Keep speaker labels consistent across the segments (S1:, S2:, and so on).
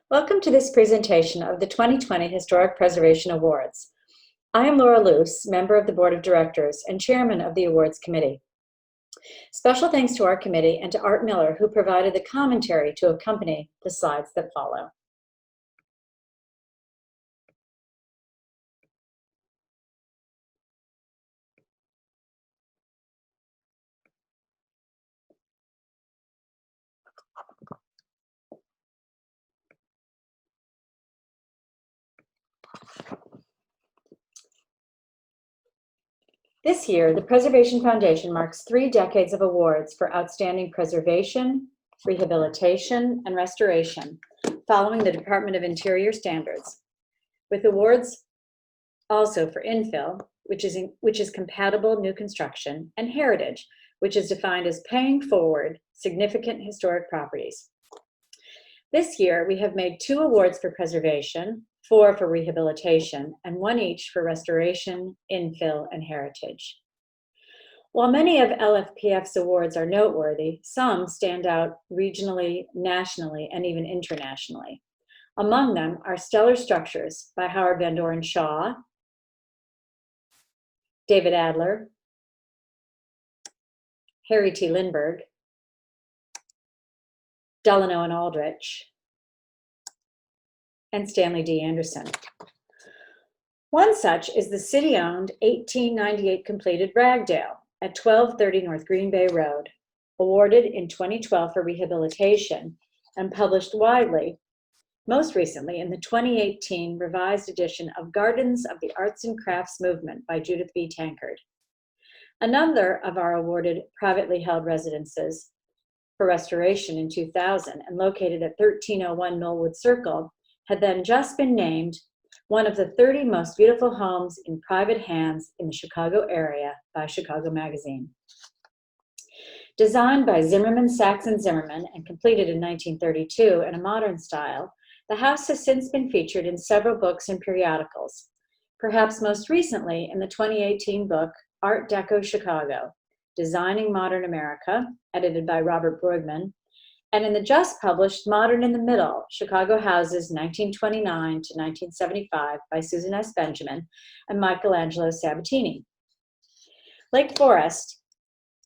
S1: Welcome to this presentation of the 2020 Historic Preservation Awards. I am Laura Luce, member of the Board of Directors and Chairman of the Awards Committee. Special thanks to our committee and to Art Miller, who provided the commentary to accompany the slides that follow. This year, the Preservation Foundation marks 3 decades of awards for outstanding preservation, rehabilitation, and restoration, following the Department of Interior standards, with awards also for infill, which is compatible new construction, and heritage, which is defined as paying forward significant historic properties. This year, we have made 2 awards for preservation, 4 for rehabilitation, and 1 each for restoration, infill, and heritage. While many of Lfpf's awards are noteworthy, some stand out regionally, nationally, and even internationally. Among them are Stellar Structures by Howard Van Doren Shaw, David Adler, Harry T. Lindbergh, Delano and Aldrich, and Stanley D. Anderson. One such is the city-owned 1898 completed Ragdale at 1230 North Green Bay Road, awarded in 2012 for rehabilitation and published widely, most recently in the 2018 revised edition of Gardens of the Arts and Crafts Movement by Judith B. Tankard. Another of our awarded privately held residences for restoration in 2000 and located at 1301 Knollwood Circle had then just been named one of the 30 most beautiful homes in private hands in the Chicago area by Chicago Magazine. Designed by Zimmerman, Sachs & Zimmerman and completed in 1932 in a modern style, the house has since been featured in several books and periodicals, perhaps most recently in the 2018 book Art Deco Chicago, Designing Modern America, edited by Robert Brugman, and in the just published Modern in the Middle, Chicago Houses 1929 to 1975 by Susan S. Benjamin and Michelangelo Sabatini. Lake Forest,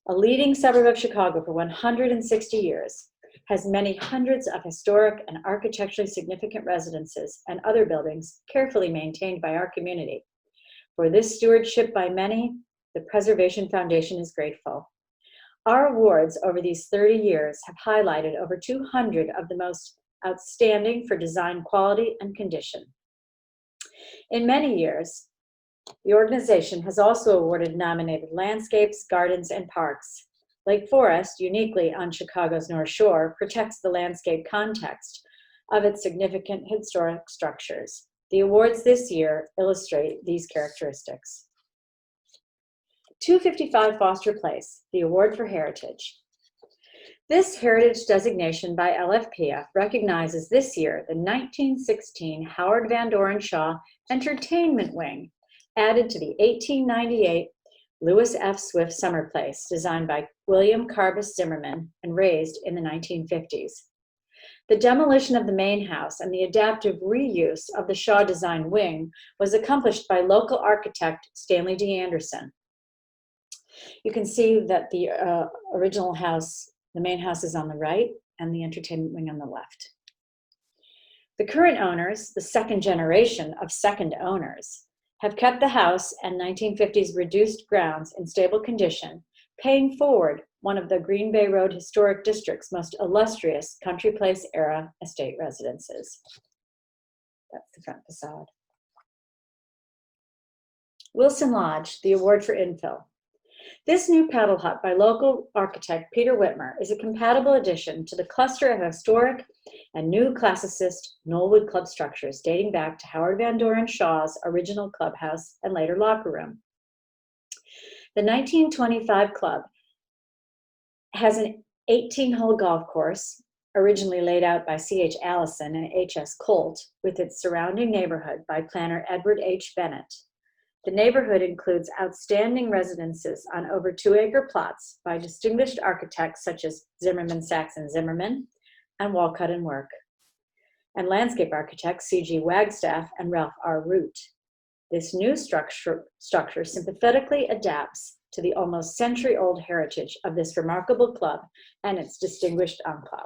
S1: a leading suburb of Chicago for 160 years, has many hundreds of historic and architecturally significant residences and other buildings carefully maintained by our community. For this stewardship by many, the Preservation Foundation is grateful. Our awards over these 30 years have highlighted over 200 of the most outstanding for design quality and condition. In many years, the organization has also awarded nominated landscapes, gardens, and parks. Lake Forest, uniquely on Chicago's North Shore, protects the landscape context of its significant historic structures. The awards this year illustrate these characteristics. 255 Foster Place, the Award for Heritage. This heritage designation by Lfpf recognizes this year the 1916 Howard Van Doren Shaw Entertainment Wing, added to the 1898 Lewis F. Swift Summer Place, designed by William Carbus Zimmerman and raised in the 1950s. The demolition of the main house and the adaptive reuse of the Shaw design wing was accomplished by local architect Stanley D. Anderson. You can see that the original house, the main house, is on the right and the entertainment wing on the left. The current owners, the second generation of second owners, have kept the house and 1950s reduced grounds in stable condition, paying forward one of the Green Bay Road Historic District's most illustrious Country Place era estate residences. That's the front facade. Wilson Lodge, the award for infill. This new paddle hut by local architect Peter Whitmer is a compatible addition to the cluster of historic and new classicist Knollwood club structures dating back to Howard Van Doren Shaw's original clubhouse and later locker room. The 1925 club has an 18-hole golf course, originally laid out by C.H. Allison and H.S. Colt, with its surrounding neighborhood by planner Edward H. Bennett. The neighborhood includes outstanding residences on over 2-acre plots by distinguished architects such as Zimmerman, Sachs & Zimmerman, and wall cut and work, and landscape architects C.G. Wagstaff and Ralph R. Root. This new structure sympathetically adapts to the almost century-old heritage of this remarkable club and its distinguished enclave.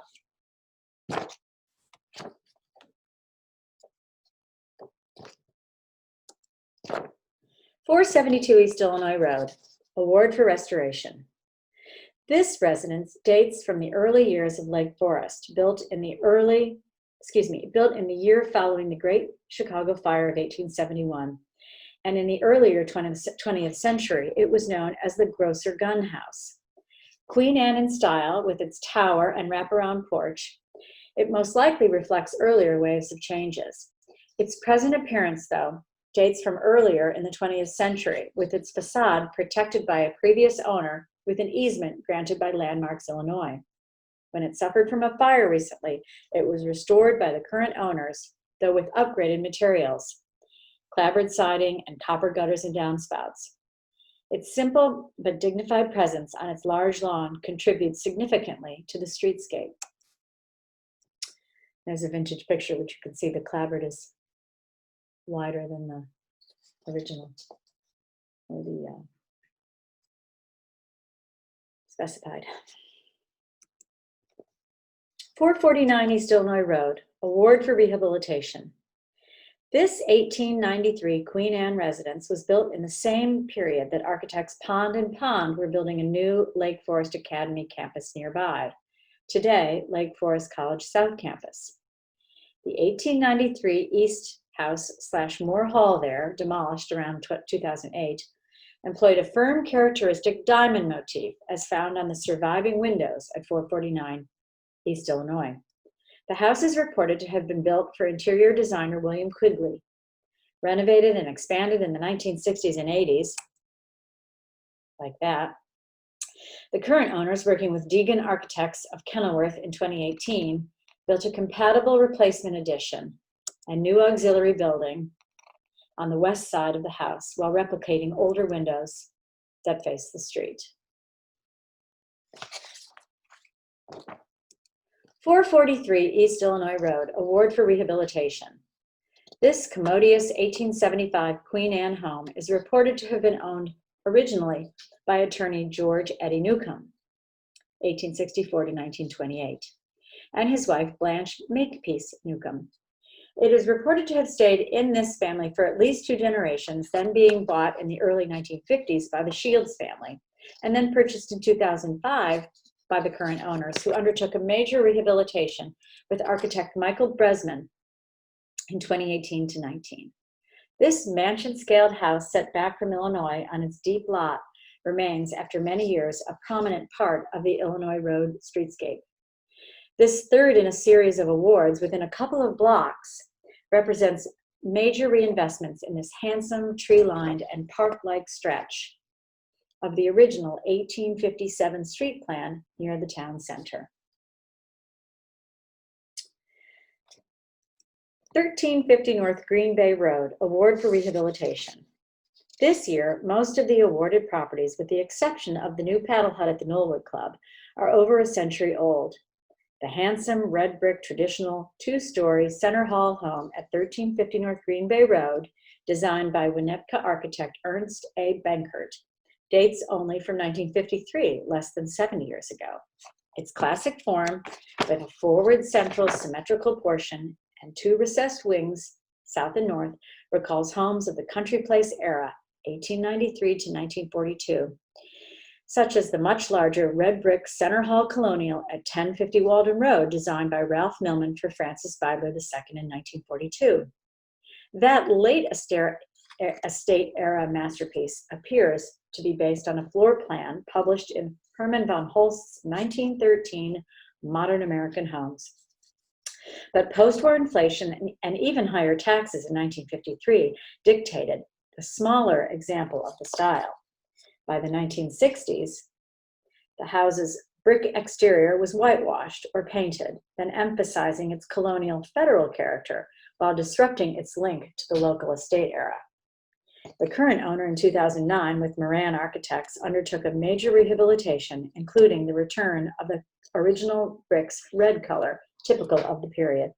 S1: .472 East Illinois Road, Award for Restoration. This residence dates from the early years of Lake Forest, built in the year following the Great Chicago Fire of 1871. And in the earlier 20th century, it was known as the Grosser Gun House. Queen Anne in style, with its tower and wraparound porch, it most likely reflects earlier waves of changes. Its present appearance, though, dates from earlier in the 20th century, with its facade protected by a previous owner with an easement granted by Landmarks, Illinois. When it suffered from a fire recently, it was restored by the current owners, though with upgraded materials, clapboard siding and copper gutters and downspouts. Its simple but dignified presence on its large lawn contributes significantly to the streetscape. There's a vintage picture which you can see the clapboard is wider than the original, or the specified. 449 East Illinois Road, Award for Rehabilitation. This 1893 Queen Anne residence was built in the same period that architects Pond and Pond were building a new Lake Forest Academy campus nearby, today Lake Forest College South Campus. The 1893 East House/Moore Hall there, demolished around 2008, employed a firm characteristic diamond motif as found on the surviving windows at 449 East Illinois. The house is reported to have been built for interior designer William Quigley, renovated and expanded in the 1960s and 80s, like that. The current owners, working with Deegan Architects of Kenilworth in 2018, built a compatible replacement addition and new auxiliary building on the west side of the house while replicating older windows that face the street. 443 East Illinois Road, Award for Rehabilitation. This commodious 1875 Queen Anne home is reported to have been owned originally by attorney George Eddie Newcomb, 1864 to 1928, and his wife Blanche Makepeace Newcomb. It is reported to have stayed in this family for at least 2 generations, then being bought in the early 1950s by the Shields family, and then purchased in 2005 by the current owners, who undertook a major rehabilitation with architect Michael Bresman in 2018 to 19. This mansion-scaled house set back from Illinois on its deep lot remains, after many years, a prominent part of the Illinois road streetscape. This third in a series of awards within a couple of blocks represents major reinvestments in this handsome, tree-lined, and park-like stretch of the original 1857 street plan near the town center. 1350 North Green Bay Road, Award for Rehabilitation. This year, most of the awarded properties, with the exception of the new paddle hut at the Knollwood Club, are over a century old. The handsome red brick traditional 2-story center hall home at 1350 North Green Bay Road, designed by Winnetka architect Ernst A. Benkert, dates only from 1953, less than 70 years ago. Its classic form, with a forward central symmetrical portion and 2 recessed wings, south and north, recalls homes of the country place era, 1893 to 1942, such as the much larger red brick Center Hall Colonial at 1050 Walden Road, designed by Ralph Millman for Francis Bibler II in 1942. That late estate era masterpiece appears to be based on a floor plan published in Herman von Holst's 1913 Modern American Homes. But post-war inflation and even higher taxes in 1953 dictated a smaller example of the style. By the 1960s, the house's brick exterior was whitewashed or painted, then emphasizing its colonial federal character while disrupting its link to the local estate era. The current owner in 2009, with Moran Architects, undertook a major rehabilitation, including the return of the original brick's red color typical of the period.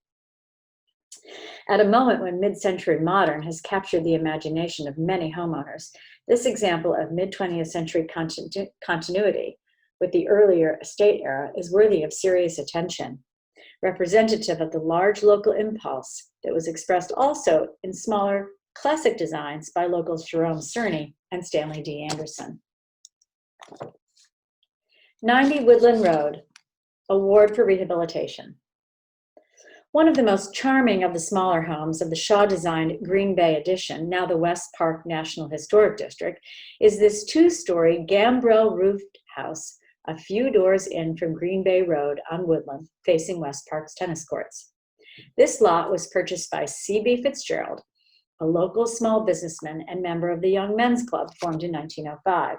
S1: At a moment when mid-century modern has captured the imagination of many homeowners, this example of mid-20th century continuity with the earlier estate era is worthy of serious attention, representative of the large local impulse that was expressed also in smaller classic designs by locals Jerome Cerny and Stanley D. Anderson. 90 Woodland Road, Award for Rehabilitation. One of the most charming of the smaller homes of the Shaw-designed Green Bay addition, now the West Park National Historic District, is this two-story gambrel-roofed house a few doors in from Green Bay Road on Woodland, facing West Park's tennis courts. This lot was purchased by C.B. Fitzgerald, a local small businessman and member of the Young Men's Club formed in 1905.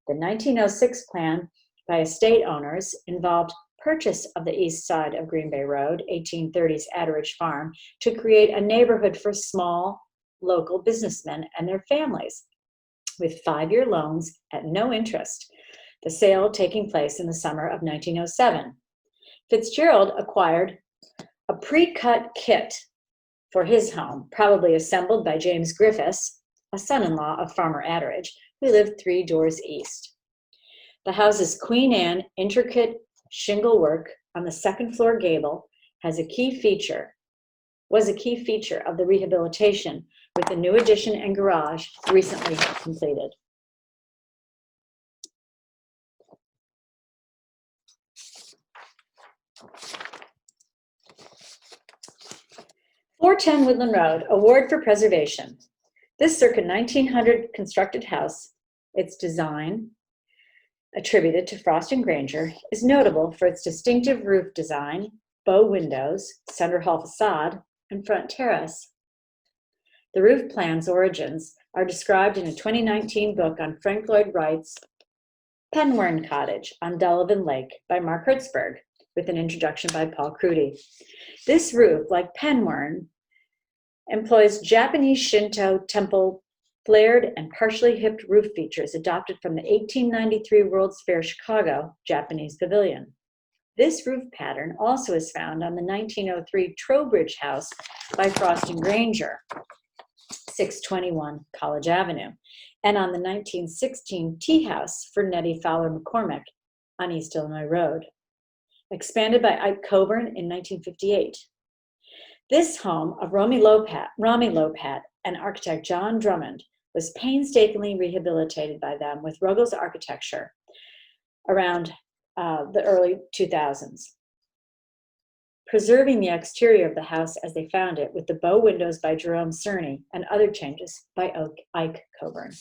S1: The 1906 plan by estate owners involved purchase of the east side of Green Bay Road, 1830s Atteridge Farm, to create a neighborhood for small local businessmen and their families, with 5-year loans at no interest, the sale taking place in the summer of 1907. Fitzgerald acquired a pre-cut kit for his home, probably assembled by James Griffiths, a son-in-law of Farmer Atteridge, who lived 3 doors east. The house's Queen Anne intricate shingle work on the second floor gable was a key feature of the rehabilitation, with the new addition and garage recently completed. .410 Woodland Road, Award for Preservation. This circa 1900 constructed house, its design, attributed to Frost and Granger, is notable for its distinctive roof design, bow windows, center hall facade, and front terrace. The roof plan's origins are described in a 2019 book on Frank Lloyd Wright's Penwern Cottage on Delavan Lake by Mark Hertzberg, with an introduction by Paul Crudy. This roof, like Penwern, employs Japanese Shinto temple flared and partially hipped roof features adopted from the 1893 World's Fair Chicago Japanese Pavilion. This roof pattern also is found on the 1903 Trowbridge House by Frost and Granger, 621 College Avenue, and on the 1916 Tea House for Nettie Fowler McCormick on East Illinois Road, expanded by Ike Coburn in 1958. This home of Rami Lopat and architect John Drummond was painstakingly rehabilitated by them with Ruggles architecture around the early 2000s, preserving the exterior of the house as they found it with the bow windows by Jerome Cerny and other changes by Ike Coburn.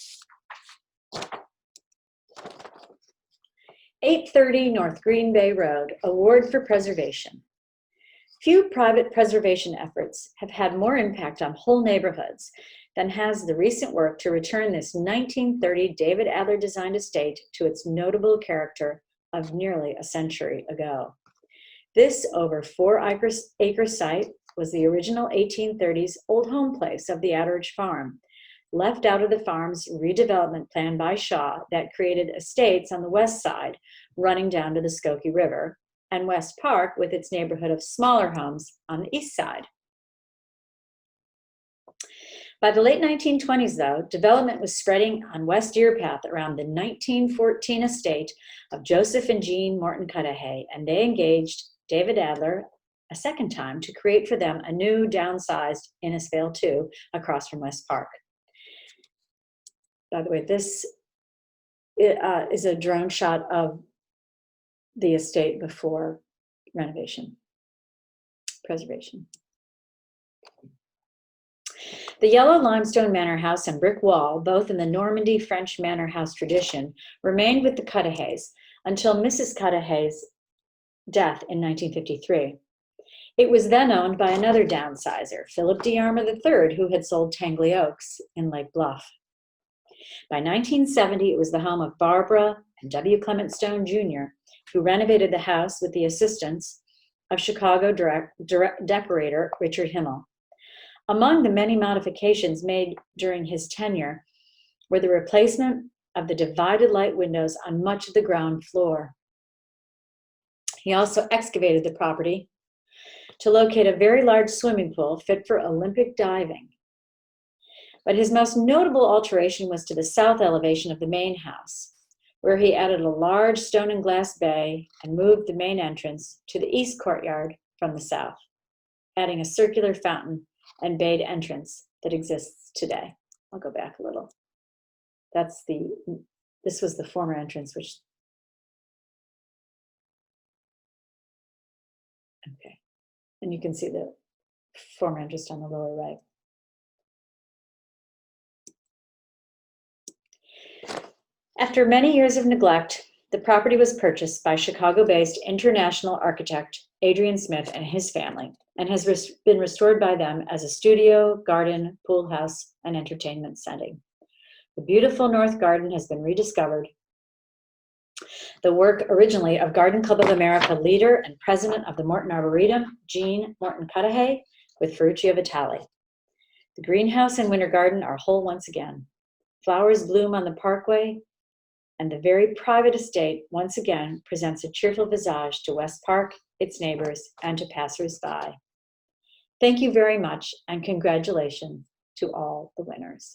S1: 830 North Green Bay Road, Award for Preservation. Few private preservation efforts have had more impact on whole neighborhoods than has the recent work to return this 1930 David Adler designed estate to its notable character of nearly a century ago. This over 4-acre site was the original 1830s old home place of the Atteridge Farm, left out of the farm's redevelopment plan by Shaw that created estates on the west side running down to the Skokie River, and West Park with its neighborhood of smaller homes on the east side. By the late 1920s, though, development was spreading on West Deer Path around the 1914 estate of Joseph and Jean Morton Cudahy, and they engaged David Adler a second time to create for them a new downsized Innisfail 2 across from West Park. By the way, this is a drone shot of the estate before preservation. The yellow limestone manor house and brick wall, both in the Normandy French manor house tradition, remained with the Cudahys until Mrs. Cudahy's death in 1953. It was then owned by another downsizer, Philip D. Armour III, who had sold Tangley Oaks in Lake Bluff. By 1970, it was the home of Barbara and W. Clement Stone Jr., who renovated the house with the assistance of Chicago decorator Richard Himmel. Among the many modifications made during his tenure were the replacement of the divided light windows on much of the ground floor. He also excavated the property to locate a very large swimming pool fit for Olympic diving. But his most notable alteration was to the south elevation of the main house, where he added a large stone and glass bay and moved the main entrance to the east courtyard from the south, adding a circular fountain and bayed entrance that exists today. I'll go back a little. This was the former entrance, okay. And you can see the former entrance on the lower right. After many years of neglect, the property was purchased by Chicago-based international architect Adrian Smith and his family, and has been restored by them as a studio, garden, pool house, and entertainment setting. The beautiful North Garden has been rediscovered. The work originally of Garden Club of America leader and president of the Morton Arboretum, Jean Morton Cudahy, with Ferruccio Vitale. The greenhouse and winter garden are whole once again. Flowers bloom on the parkway, and the very private estate once again presents a cheerful visage to West Park, its neighbors, and to passers-by. Thank you very much, and congratulations to all the winners.